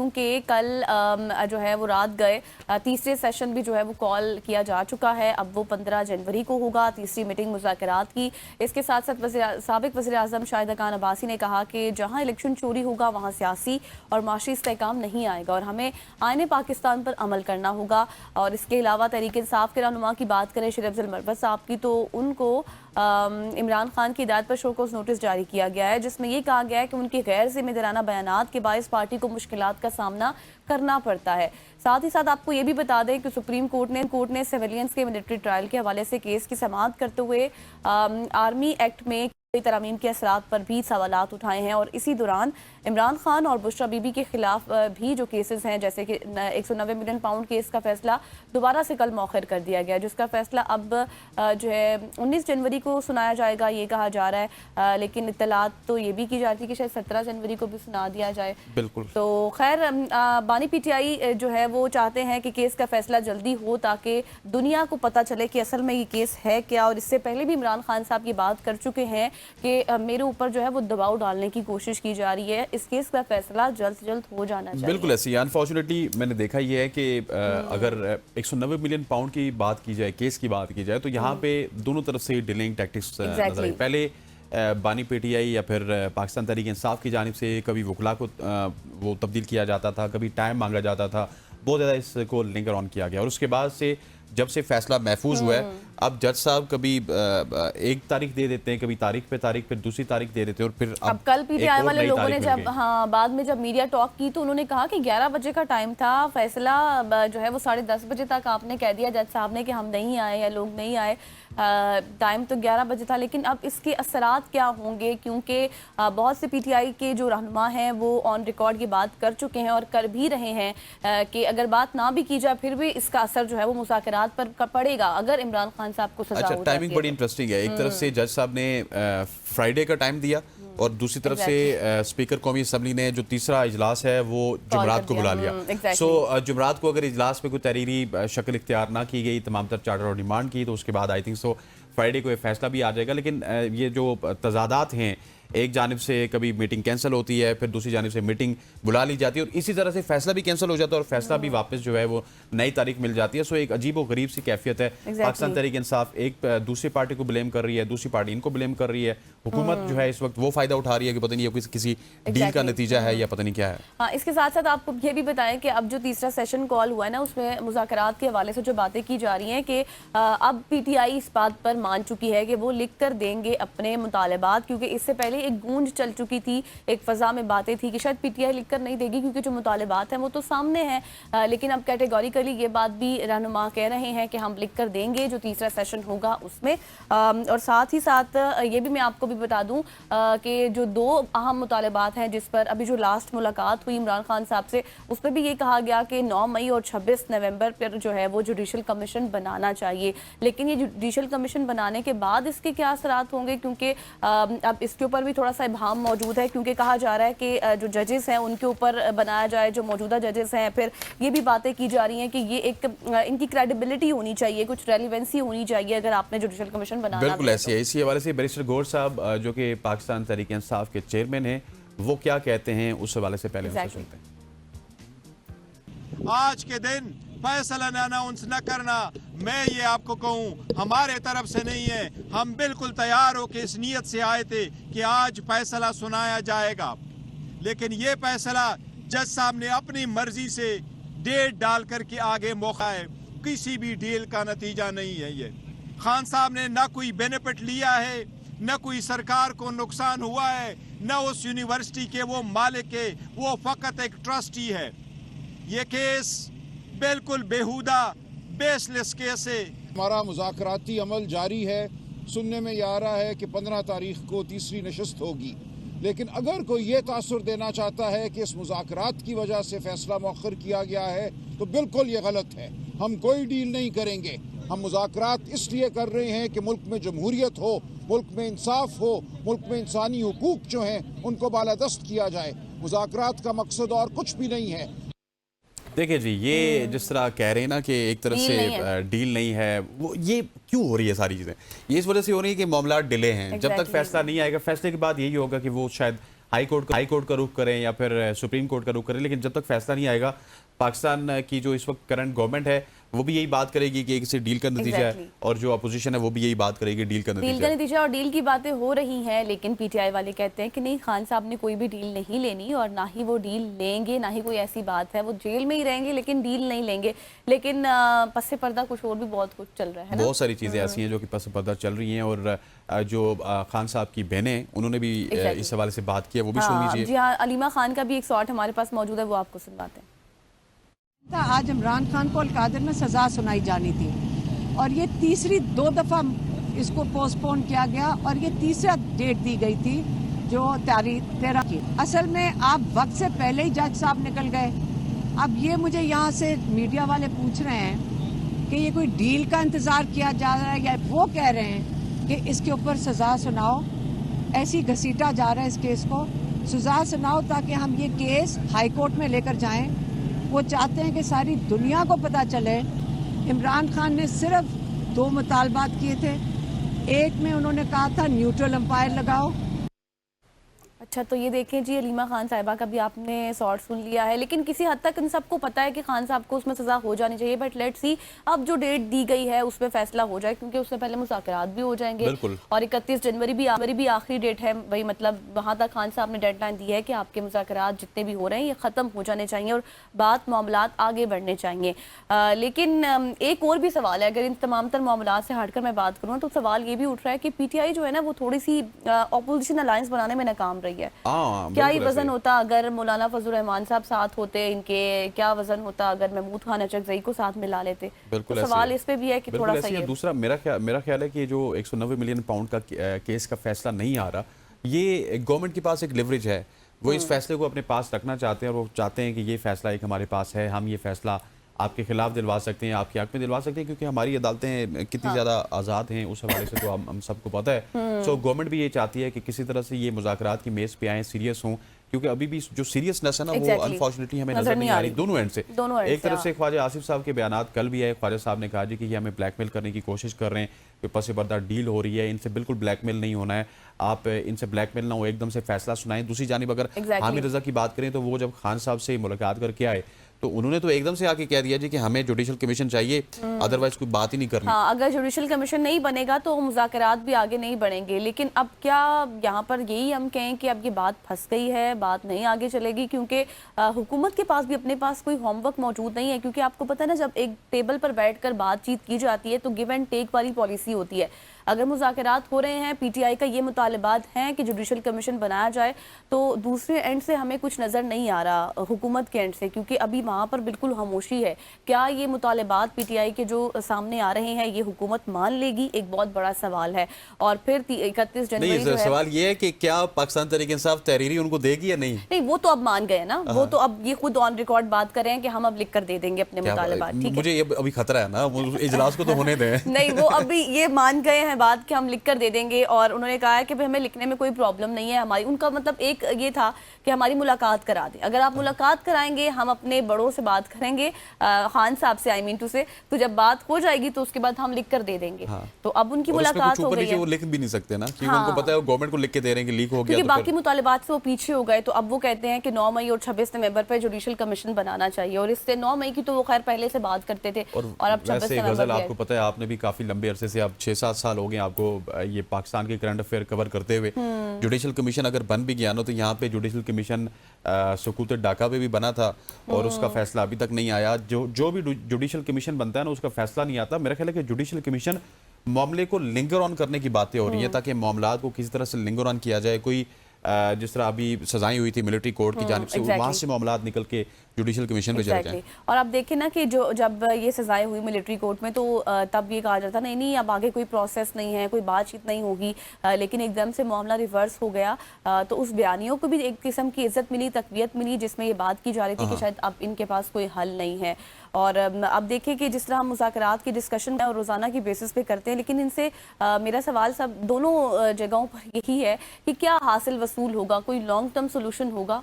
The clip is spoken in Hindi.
क्योंकि कल जो है वो रात गए तीसरे सेशन भी जो है वो कॉल किया जा चुका है। अब वो 15 जनवरी को होगा तीसरी मीटिंग मुज़ाकरात की। इसके साथ साथ साबिक वज़ीर आज़म शाहिदा खान अब्बासी ने कहा कि जहां इलेक्शन चोरी होगा वहां सियासी और माशी इस्तेहकाम नहीं आएगा और हमें आईने पाकिस्तान पर अमल करना होगा। और इसके अलावा तहरीक इंसाफ के रहनुमा की बात करें शरीफ अफजल मरवत साहब की, तो उनको इमरान खान की हिदायत पर शोकॉज नोटिस जारी किया गया है, जिसमें यह कहा गया है कि उनके गैर जिम्मेदाराना बयानात के बायस पार्टी को मुश्किलात का सामना करना पड़ता है। साथ ही साथ आपको ये भी बता दें कि सुप्रीम कोर्ट ने सिविलियंस के मिलिट्री ट्रायल के हवाले से केस की समाअत करते हुए आर्मी एक्ट में कई तरमीम के असरात पर भी सवालात उठाए हैं। और इसी दौरान इमरान खान और बुशरा बीबी के खिलाफ भी जो केसेस हैं, जैसे कि 190 मिलियन पाउंड केस का फैसला दोबारा से कल मौखर कर दिया गया, जिसका फैसला अब जो है 19 जनवरी को सुनाया जाएगा, ये कहा जा रहा है। लेकिन इत्तलात तो ये भी की जाती है कि शायद 17 जनवरी को भी सुना दिया जाए। बिल्कुल। तो खैर बानी पीटीआई जो है वो चाहते हैं कि केस का फैसला जल्दी हो ताकि दुनिया को पता चले कि असल में ये केस है क्या। और इससे पहले भी इमरान खान साहब ये बात कर चुके हैं कि मेरे ऊपर जो है वो दबाव डालने की कोशिश की जा रही है। इस केस का फैसला जल्द से जल्द हो जाना चाहिए। बिल्कुल ऐसी अनफॉर्चुनेटली मैंने देखा ये है कि अगर 190 मिलियन पाउंड की बात की जाए, केस की बात की जाए, तो यहाँ पे दोनों तरफ से डिलेइंग टैक्टिक्स नजर आई। पहले बानी पीटीआई या फिर पाकिस्तान तहरीक इंसाफ की जानिब से कभी वकला को वो तब्दील किया जाता था, कभी टाइम मांगा जाता था, बहुत ज़्यादा इसको लिंकर ऑन किया गया। और उसके बाद से जब से फैसला महफूज हुआ है, अब जज साहब कभी एक तारीख दे देते हैं, कभी तारीख पे दूसरी तारीख दे देते हैं, और फिर अब कल पीटीआई वाले लोगों ने जब बाद में जब मीडिया टॉक की तो उन्होंने कहा कि 11 बजे का टाइम था, फैसला जो है वो 10:30 बजे तक आपने कह दिया जज साहब ने कि हम नहीं आए या लोग नहीं आए, टाइम तो 11 बजे था। लेकिन अब इसके असरात क्या होंगे, क्योंकि बहुत से पीटीआई के जो रहनुमा हैं वो ऑन रिकॉर्ड ये बात कर चुके हैं और कर भी रहे हैं कि अगर बात ना भी की जाए फिर भी इसका असर जो है वो मुज़ाकरात पर पड़ेगा अगर इमरान खान साहब को सजा। अच्छा, टाइमिंग बड़ी इंटरेस्टिंग है। एक तरफ से जज साहब ने फ्राइडे का टाइम दिया और दूसरी तरफ से स्पीकर कौमी असम्बली ने जो तीसरा इजलास है वो जुमरात को बुला लिया। सो जुमरात को अगर इजलास में कोई तहरीरी शक्ल इख्तियार ना की गई, तमाम तर चार्टर और डिमांड की, तो उसके बाद आई थिंक सो फ्राइडे को ये फैसला भी आ जाएगा। लेकिन ये जो तजादात हैं, एक जानिब से कभी मीटिंग कैंसिल होती है, फिर दूसरी जानिब से मीटिंग बुला ली जाती है, और इसी तरह से फैसला भी कैंसिल हो जाता है और फैसला भी वापस जो है वो नई तारीख मिल जाती है। सो एक अजीब व गरीब सी कैफियत है। पाकिस्तान तहरीक इंसाफ एक दूसरी पार्टी को ब्लेम कर रही है, दूसरी पार्टी इनको ब्लेम कर रही है। हुकूमत जो है इस वक्त वो फायदा उठा रही है कि पता नहीं ये किसी डील का नतीजा है या पता नहीं क्या है। हाँ, इसके साथ साथ आपको ये भी बताएं कि अब जो तीसरा सेशन कॉल हुआ है ना, उसमें मुज़ाकरात के हवाले से जो बातें की जा रही हैं कि अब पीटीआई इस बात पर मान चुकी है कि वो लिख कर देंगे अपने मुतालबात, क्योंकि इससे पहले एक गूंज चल चुकी थी, एक फ़ज़ा में बातें थी कि शायद पीटीआई लिख कर नहीं देगी क्योंकि जो मुतालबात हैं वो तो सामने हैं। लेकिन अब कैटेगोरिकली ये बात भी रहनुमा कह रहे हैं कि हम लिख कर देंगे जो तीसरा सेशन होगा उसमें। और साथ ही साथ ये भी मैं आपको भी बता दूं कि जो दो अहम मुतालबात हैं जिस पर अभी जो लास्ट मुलाकात हुई इमरान खान साहब से, उस पर भी ये कहा गया कि 9 मई और 26 नवंबर पर जो है वो जुडिशल कमीशन बनाना चाहिए। लेकिन ये जुडिशल कमीशन बनाने के बाद इसके क्या असरात होंगे, क्योंकि अब इसके ऊपर भी थोड़ा सा इबहाम मौजूद है, क्योंकि कहा जा रहा है कि जो जजेस हैं उनके ऊपर बनाया जाए, जो मौजूदा जजेस हैं। फिर ये भी बातें की जा रही हैं कि ये एक इनकी क्रेडिबिलिटी होनी चाहिए, कुछ रेलिवेंसी होनी चाहिए अगर आपने जुडिशल कमीशन बनाना। बिल्कुल ऐसी है। इसी हवाले से बैरिस्टर गौर साहब जो कि पाकिस्तान तहरीक इंसाफ के चेयरमैन हैं, वो क्या कहते हैं उस हवाले से पहले उनसे सुनते हैं। आज के दिन फैसला अनाउंस न करना, मैं ये आपको कहूँ हमारे तरफ से नहीं है। हम बिल्कुल तैयार हो के इस नीयत से आए थे कि आज फैसला सुनाया जाएगा, लेकिन ये फैसला जज साहब ने अपनी मर्जी से डेट डाल करके आगे मौका है। किसी भी डील का नतीजा नहीं है। ये खान साहब ने ना कोई बेनिफिट लिया है, न कोई सरकार को नुकसान हुआ है, न उस यूनिवर्सिटी के वो मालिक है, वो फकत एक ट्रस्टी है। ये केस बिल्कुल बेहुदा बेसलेस केस है। हमारा मुज़ाकराती अमल जारी है। सुनने में यह आ रहा है कि 15 तारीख को तीसरी नशस्त होगी, लेकिन अगर कोई ये तासुर देना चाहता है कि इस मुज़ाकरात की वजह से फैसला मौखर किया गया है तो बिल्कुल ये गलत है। हम कोई डील नहीं करेंगे। हम मुज़ाकरात इसलिए कर रहे हैं कि मुल्क में जमहूरियत हो, मुल्क में इंसाफ हो, मुल्क में इंसानी हुकूक जो हैं उनको बालादस्त किया जाए। मुज़ाकरात का मकसद और कुछ भी नहीं है। देखिए जी, ये जिस तरह कह रहे हैं ना कि एक तरफ से डील नहीं है, वो ये क्यों हो रही है सारी चीज़ें? ये इस वजह से हो रही है कि मामला डिले हैं। जब तक फैसला नहीं आएगा, फैसले के बाद यही होगा कि वो शायद हाई कोर्ट का रुख करें या फिर सुप्रीम कोर्ट का रुख करें, लेकिन जब तक फैसला नहीं आएगा पाकिस्तान की जो इस वक्त करंट गवर्नमेंट है वो भी यही बात करेगी कि किसी डील का नतीजा है, और जो अपोजिशन है वो भी यही बात करेगी डील का नतीजा है। और डील की बातें हो रही हैं, लेकिन पीटीआई वाले कहते हैं कि नहीं, खान साहब ने कोई भी डील नहीं लेनी और ना ही वो डील लेंगे, ना ही कोई ऐसी बात है, वो जेल में ही रहेंगे लेकिन डील नहीं लेंगे। लेकिन पस पर्दा कुछ और भी बहुत कुछ चल रहा है ना? बहुत सारी चीज़ें ऐसी हैं जो कि पस पर्दा चल रही हैं, और जो खान साहब की बहनें उन्होंने भी इस हवाले से बात की है, वो भी सुन लीजिए। जी हाँ, अलीमा खान का भी एक शॉट हमारे पास मौजूद है, वो आपको सुनवाते हैं। आज इमरान खान को अल-कादिर में सज़ा सुनाई जानी थी और ये तीसरी 2 दफ़ा इसको पोस्टपोन किया गया और ये तीसरा डेट दी गई थी जो तारीख 13 की। असल में आप वक्त से पहले ही जज साहब निकल गए। अब ये मुझे यहाँ से मीडिया वाले पूछ रहे हैं कि ये कोई डील का इंतज़ार किया जा रहा है या वो कह रहे हैं कि इसके ऊपर सज़ा सुनाओ, ऐसी घसीटा जा रहा है इस केस को, सज़ा सुनाओ ताकि हम ये केस हाई कोर्ट में लेकर जाएं। वो चाहते हैं कि सारी दुनिया को पता चले इमरान खान ने सिर्फ 2 मुतालबात किए थे। एक में उन्होंने कहा था न्यूट्रल अंपायर लगाओ। अच्छा, तो ये देखें जी, अलीमा खान साहिबा का भी आपने शॉर्ट सुन लिया है, लेकिन किसी हद तक इन सबको पता है कि खान साहब को उसमें सज़ा हो जानी चाहिए, बट लेट्स सी अब जो डेट दी गई है उसमें फैसला हो जाए, क्योंकि उससे पहले मुज़ाकरात भी हो जाएंगे और 31 जनवरी भी आखिरी डेट है भाई, मतलब वहाँ तक खान साहब ने डेडलाइन दी है कि आपके मुज़ाकरात जितने भी हो रहे हैं ये ख़त्म हो जाने चाहिए और बात मामलात आगे बढ़ने चाहिए। लेकिन एक और भी सवाल है, अगर इन तमाम तर मामलात से हटकर मैं बात करूँ तो सवाल ये भी उठ रहा है कि PTI जो है ना वो थोड़ी सी अपोजिशन अलायंस बनाने में नाकाम रही है। क्या ही वजन होता अगर मौलाना फजल रहमान साहब साथ होते इनके, क्या वजन होता अगर महमूद खान अचकजई को साथ मिला लेते? तो सवाल इस पे भी है कि थोड़ा सा ये। दूसरा मेरा ख्याल है कि जो 190 मिलियन पाउंड का केस का फैसला नहीं आ रहा, ये गवर्नमेंट के पास एक लिवरेज है, वो इस फैसले को अपने पास रखना चाहते हैं और वो चाहते हैं कि ये फैसला एक हमारे पास है, हम ये फैसला आपके खिलाफ दिलवा सकते हैं, आपके हक में दिलवा सकते हैं, क्योंकि हमारी अदालतें कितनी ज़्यादा आज़ाद हैं उस हवाले से तो हम सबको पता है। सो गवर्नमेंट भी ये चाहती है कि किसी तरह से ये मुज़ाकरात की मेज़ पे आएँ, सीरियस हों, क्योंकि अभी भी जो सीरियसनेस है ना वो अनफॉर्चुनेटली हमें नजर नहीं आ रही दोनों एंड से। एक तरफ से ख्वाजा आसिफ साहब के बयानात कल भी है, ख्वाजा साहब ने कहा जी कि ये हमें ब्लैकमेल करने की कोशिश कर रहे हैं, कि पस पर्दा डील हो रही है, इनसे बिल्कुल ब्लैकमेल नहीं होना है, आप इनसे ब्लैकमेल ना हो, एकदम से फैसला सुनाएं। दूसरी जानिब अगर हामिद रजा की बात करें तो वो जब खान साहब से मुलाकात करके आए तो उन्होंने तो एकदम से आके कह दिया जी कि हमें जुडिशल कमीशन चाहिए, अदरवाइज कोई बात ही नहीं करनी। हाँ, अगर जुडिशल कमीशन नहीं बनेगा तो मुज़ाकरात भी आगे नहीं बढ़ेंगे। लेकिन अब क्या यहाँ पर यही हम कहें कि अब ये बात फंस गई है, बात नहीं आगे चलेगी, क्योंकि हुकूमत के पास भी अपने पास कोई होमवर्क मौजूद नहीं है, क्योंकि आपको पता है ना जब एक टेबल पर बैठकर बातचीत की जाती है तो गिव एंड टेक वाली पॉलिसी होती है। अगर मुज़ाकरात हो रहे हैं, PTI का ये मुतालबात हैं कि जुडिशल कमीशन बनाया जाए, तो दूसरे एंड से हमें कुछ नज़र नहीं आ रहा हुकूमत के एंड से, क्योंकि अभी वहाँ पर बिल्कुल खामोशी है। क्या ये मुतालबात PTI के जो सामने आ रहे हैं ये हुकूमत मान लेगी? एक बहुत बड़ा सवाल है। और फिर 31 जनवरी सवाल ये है कि क्या पाकिस्तान तहरीक इंसाफ तहरीरी उनको देगी या नहीं? नहीं, वो तो अब मान गए ना, वो तो अब ये खुद ऑन रिकॉर्ड बात कर रहे हैं कि हम अब लिख कर दे देंगे अपने मुतालबात। ठीक है, मुझे ये अभी खतरा है ना, इजलास को तो होने दें। नहीं, वो अभी ये मान गए हैं बात कि हम लिख कर दे देंगे, और उन्होंने कहा है कि भाई हमें लिखने में कोई प्रॉब्लम नहीं है। हमारी उनका मतलब एक ये था कि हमारी मुलाकात करा दें, अगर आप मुलाकात कराएंगे हम अपने बड़ों से बात करेंगे, खान साहब से, आई मीन टू से, तो जब बात हो जाएगी तो उसके बाद हम लिख कर दे देंगे। तो अब उनकी मुलाकात हो गई है, वो लिख भी नहीं सकते ना, क्योंकि उनको पता है गवर्नमेंट को लिख के दे रहे हैं कि लीक हो गया, क्योंकि बाकी मुतालिबात से वो पीछे हो गए। तो अब वो कहते हैं कि 9 मई और 26 नवंबर पर जुडिशल कमीशन बनाना चाहिए, और इससे 9 मई की तो वो खैर पहले से बात करते थे, और अब 26 नवंबर। आपको पता है, आपने भी काफी लंबे अरसे से, अब 6-7 साल हो गए आपको ये पाकिस्तान के करंट अफेयर कवर करते हुए। जुडिशल कमीशन अगर बन भी गया ना, तो यहाँ पे जुडिशल कमीशन सुकूत डाका पे भी बना था और उसका फैसला अभी तक नहीं आया। जो भी जुडिशल कमीशन बनता है ना उसका फैसला नहीं आता। मेरा ख्याल है कि जुडिशल कमीशन मामले को लिंगर ऑन करने की बातें हो रही है, ताकि मामलात को किसी तरह से लिंगर ऑन किया जाए। कोई जिस तरह अभी सजाएं हुई थी मिलिट्री कोर्ट की जानिब से, वहां से मामलात निकल के जुडिशल कमीशन पे चले जाएं। और अब देखें ना कि जो जब ये सजाएं हुई मिलिट्री कोर्ट में, तो तब ये कहा जाता नहीं अब आगे कोई प्रोसेस नहीं है, कोई बातचीत नहीं होगी, लेकिन एकदम से मामला रिवर्स हो गया। तो उस बयानियों को भी एक किस्म की इज्जत मिली, तकवीत मिली, जिसमें ये बात की जा रही थी कि शायद अब इनके पास कोई हल नहीं है। और अब देखिए कि जिस तरह हम मुज़ाकरात की डिस्कशन और रोज़ाना की बेसिस पे करते हैं, लेकिन इनसे मेरा सवाल सब दोनों जगहों पर यही है कि क्या हासिल वसूल होगा, कोई लॉन्ग टर्म सोल्यूशन होगा?